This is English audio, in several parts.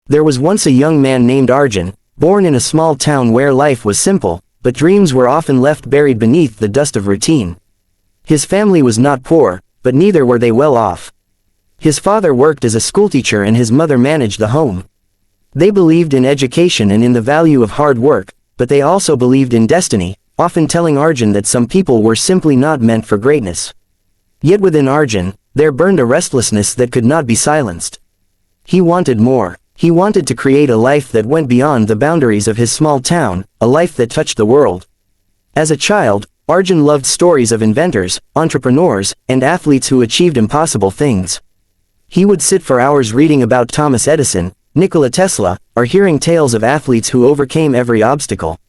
There was once a young man named Arjun, born in a small town where life was simple, but dreams were often left buried beneath the dust of routine. His family was not poor, but neither were they well off. His father worked as a schoolteacher and his mother managed the home. They believed in education and in the value of hard work, but they also believed in destiny, often telling Arjun that some people were simply not meant for greatness. Yet within Arjun, there burned a restlessness that could not be silenced. He wanted more. He wanted to create a life that went beyond the boundaries of his small town, a life that touched the world. As a child, Arjun loved stories of inventors, entrepreneurs, and athletes who achieved impossible things. He would sit for hours reading about Thomas Edison, Nikola Tesla, or hearing tales of athletes who overcame every obstacle.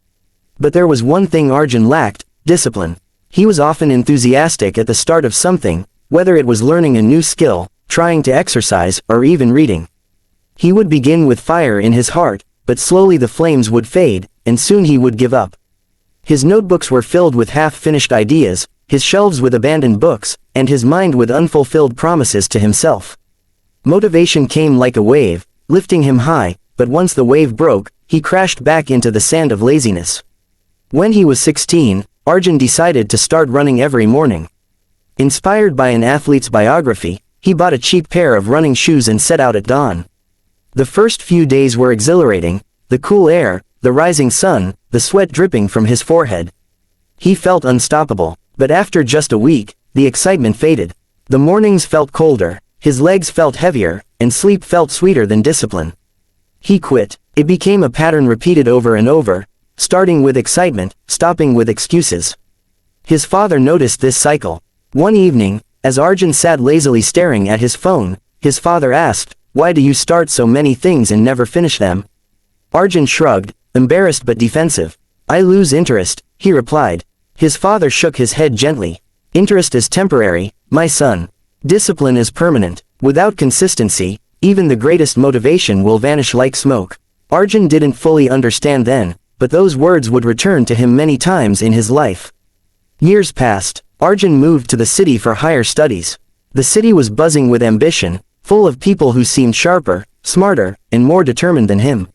But there was one thing Arjun lacked: discipline. He was often enthusiastic at the start of something, whether it was learning a new skill, trying to exercise, or even reading. He would begin with fire in his heart, but slowly the flames would fade, and soon he would give up. His notebooks were filled with half-finished ideas, his shelves with abandoned books, and his mind with unfulfilled promises to himself. Motivation came like a wave, lifting him high, but once the wave broke, he crashed back into the sand of laziness. When he was 16, Arjun decided to start running every morning. Inspired by an athlete's biography, he bought a cheap pair of running shoes and set out at dawn. The first few days were exhilarating: the cool air, the rising sun, the sweat dripping from his forehead. He felt unstoppable, but after just a week, the excitement faded. The mornings felt colder, his legs felt heavier, and sleep felt sweeter than discipline. He quit. It became a pattern repeated over and over, starting with excitement, stopping with excuses. His father noticed this cycle. One evening, as Arjun sat lazily staring at his phone, his father asked, "Why do you start so many things and never finish them?" Arjun shrugged, embarrassed but defensive. "I lose interest," he replied. His father shook his head gently. "Interest is temporary, my son. Discipline is permanent. Without consistency, even the greatest motivation will vanish like smoke." Arjun didn't fully understand then, but those words would return to him many times in his life. Years passed. Arjun moved to the city for higher studies. The city was buzzing with ambition, full of people who seemed sharper, smarter, and more determined than him.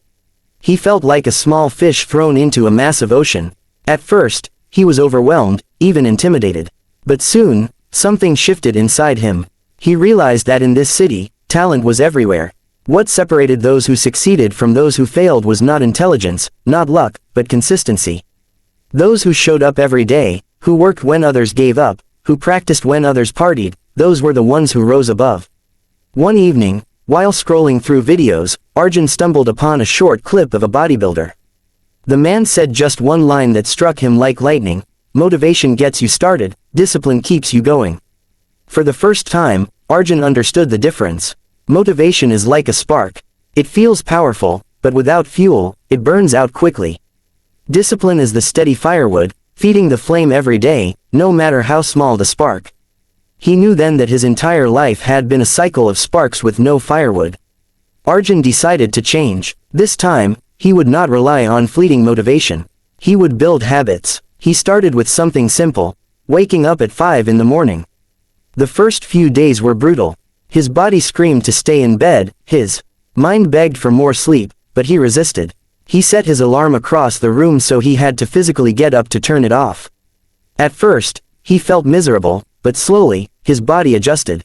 He felt like a small fish thrown into a massive ocean. At first, he was overwhelmed, even intimidated. But soon, something shifted inside him. He realized that in this city, talent was everywhere. What separated those who succeeded from those who failed was not intelligence, not luck, but consistency. Those who showed up every day, who worked when others gave up, who practiced when others partied, those were the ones who rose above. One evening, while scrolling through videos, Arjun stumbled upon a short clip of a bodybuilder. The man said just one line that struck him like lightning: "Motivation gets you started, discipline keeps you going." For the first time, Arjun understood the difference. Motivation is like a spark. It feels powerful, but without fuel, it burns out quickly. Discipline is the steady firewood, feeding the flame every day, no matter how small the spark. He knew then that his entire life had been a cycle of sparks with no firewood. Arjun decided to change. This time, he would not rely on fleeting motivation. He would build habits. He started with something simple: waking up at 5 in the morning. The first few days were brutal. His body screamed to stay in bed, his mind begged for more sleep, but he resisted. He set his alarm across the room so he had to physically get up to turn it off. At first, he felt miserable, but slowly, his body adjusted.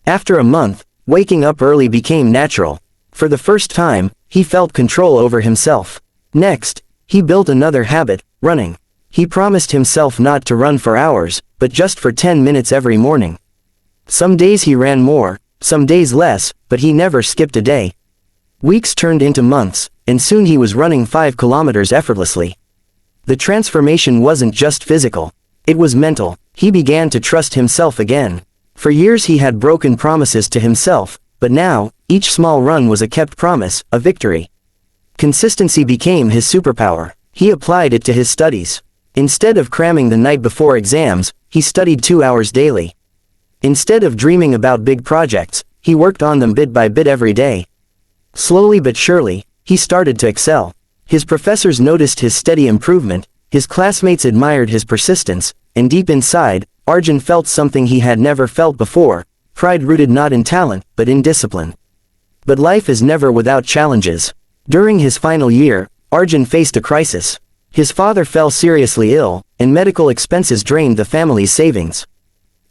After a month, waking up early became natural. For the first time, he felt control over himself. Next, he built another habit: running. He promised himself not to run for hours, but just for 10 minutes every morning. Some days he ran more, some days less, but he never skipped a day. Weeks turned into months, and soon he was running 5 kilometers effortlessly. The transformation wasn't just physical. It was mental. He began to trust himself again. For years he had broken promises to himself, but now, each small run was a kept promise, a victory. Consistency became his superpower. He applied it to his studies. Instead of cramming the night before exams, he studied 2 hours daily. Instead of dreaming about big projects, he worked on them bit by bit every day. Slowly but surely, he started to excel. His professors noticed his steady improvement, his classmates admired his persistence, and deep inside, Arjun felt something he had never felt before: pride rooted not in talent, but in discipline. But life is never without challenges. During his final year, Arjun faced a crisis. His father fell seriously ill, and medical expenses drained the family's savings.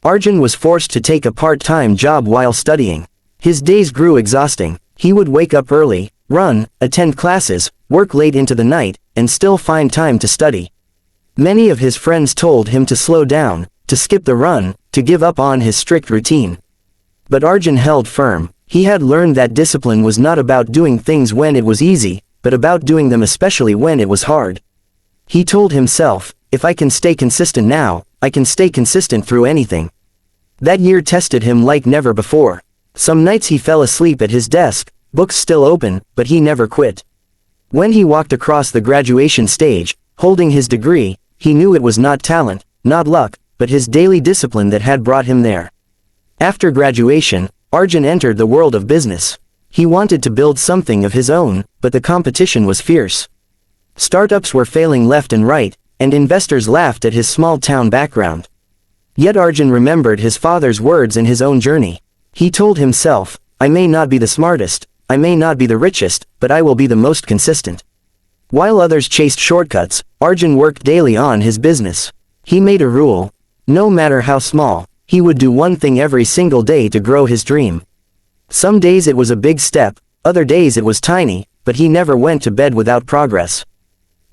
Arjun was forced to take a part-time job while studying. His days grew exhausting. He would wake up early, run, attend classes, work late into the night, and still find time to study. Many of his friends told him to slow down, to skip the run, to give up on his strict routine. But Arjun held firm. He had learned that discipline was not about doing things when it was easy, but about doing them especially when it was hard. He told himself, if I can stay consistent now, I can stay consistent through anything. That year tested him like never before. Some nights he fell asleep at his desk, books still open, but he never quit. When he walked across the graduation stage, holding his degree, he knew it was not talent, not luck, but his daily discipline that had brought him there. After graduation, Arjun entered the world of business. He wanted to build something of his own, but the competition was fierce. Startups were failing left and right, and investors laughed at his small-town background. Yet Arjun remembered his father's words and his own journey. He told himself, I may not be the smartest, I may not be the richest, but I will be the most consistent. While others chased shortcuts, Arjun worked daily on his business. He made a rule. No matter how small, he would do one thing every single day to grow his dream. Some days it was a big step, other days it was tiny, but he never went to bed without progress.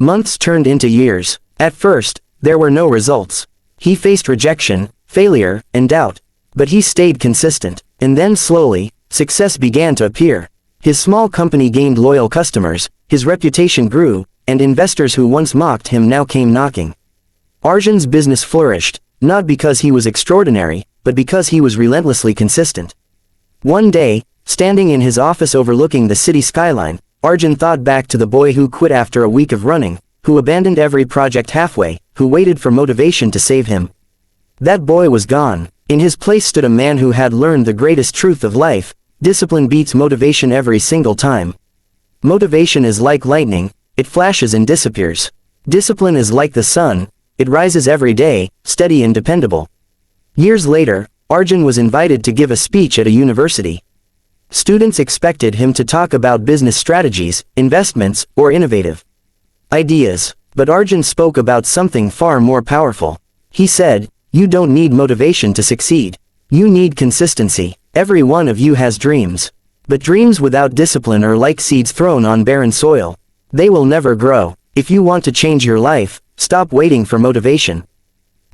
Months turned into years. At first, there were no results. He faced rejection, failure, and doubt. But he stayed consistent, and then slowly, success began to appear. His small company gained loyal customers, his reputation grew, and investors who once mocked him now came knocking. Arjun's business flourished, not because he was extraordinary, but because he was relentlessly consistent. One day, standing in his office overlooking the city skyline, Arjun thought back to the boy who quit after a week of running, who abandoned every project halfway, who waited for motivation to save him. That boy was gone. In his place stood a man who had learned the greatest truth of life: discipline beats motivation every single time. Motivation is like lightning, it flashes and disappears. Discipline is like the sun, it rises every day, steady and dependable. Years later, Arjun was invited to give a speech at a university. Students expected him to talk about business strategies, investments, or innovative ideas. But Arjun spoke about something far more powerful. He said, you don't need motivation to succeed. You need consistency. Every one of you has dreams. But dreams without discipline are like seeds thrown on barren soil. They will never grow. If you want to change your life, stop waiting for motivation.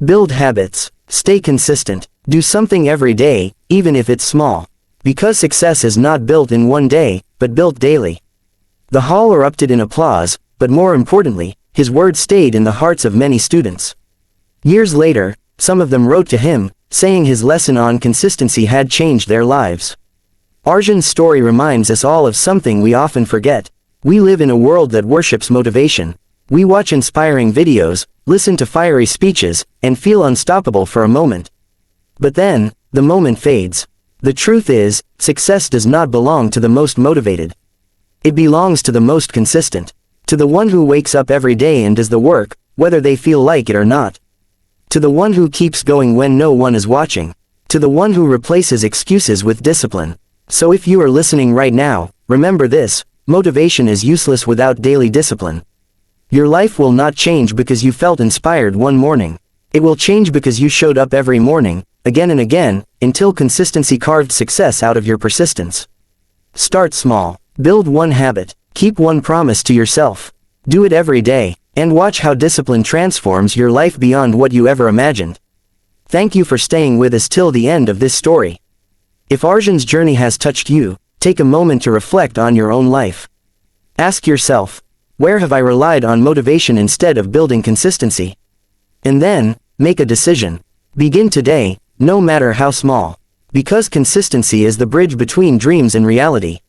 Build habits. Stay consistent. Do something every day, even if it's small. Because success is not built in one day, but built daily. The hall erupted in applause, but more importantly, his words stayed in the hearts of many students. Years later, some of them wrote to him, saying his lesson on consistency had changed their lives. Arjun's story reminds us all of something we often forget. We live in a world that worships motivation. We watch inspiring videos, listen to fiery speeches, and feel unstoppable for a moment. But then, the moment fades. The truth is, success does not belong to the most motivated. It belongs to the most consistent. To the one who wakes up every day and does the work, whether they feel like it or not. To the one who keeps going when no one is watching. To the one who replaces excuses with discipline. So if you are listening right now, remember this: motivation is useless without daily discipline. Your life will not change because you felt inspired one morning. It will change because you showed up every morning, again and again, until consistency carved success out of your persistence. Start small. Build one habit. Keep one promise to yourself. Do it every day, and watch how discipline transforms your life beyond what you ever imagined. Thank you for staying with us till the end of this story. If Arjun's journey has touched you, take a moment to reflect on your own life. Ask yourself, where have I relied on motivation instead of building consistency? And then, make a decision. Begin today, no matter how small. Because consistency is the bridge between dreams and reality.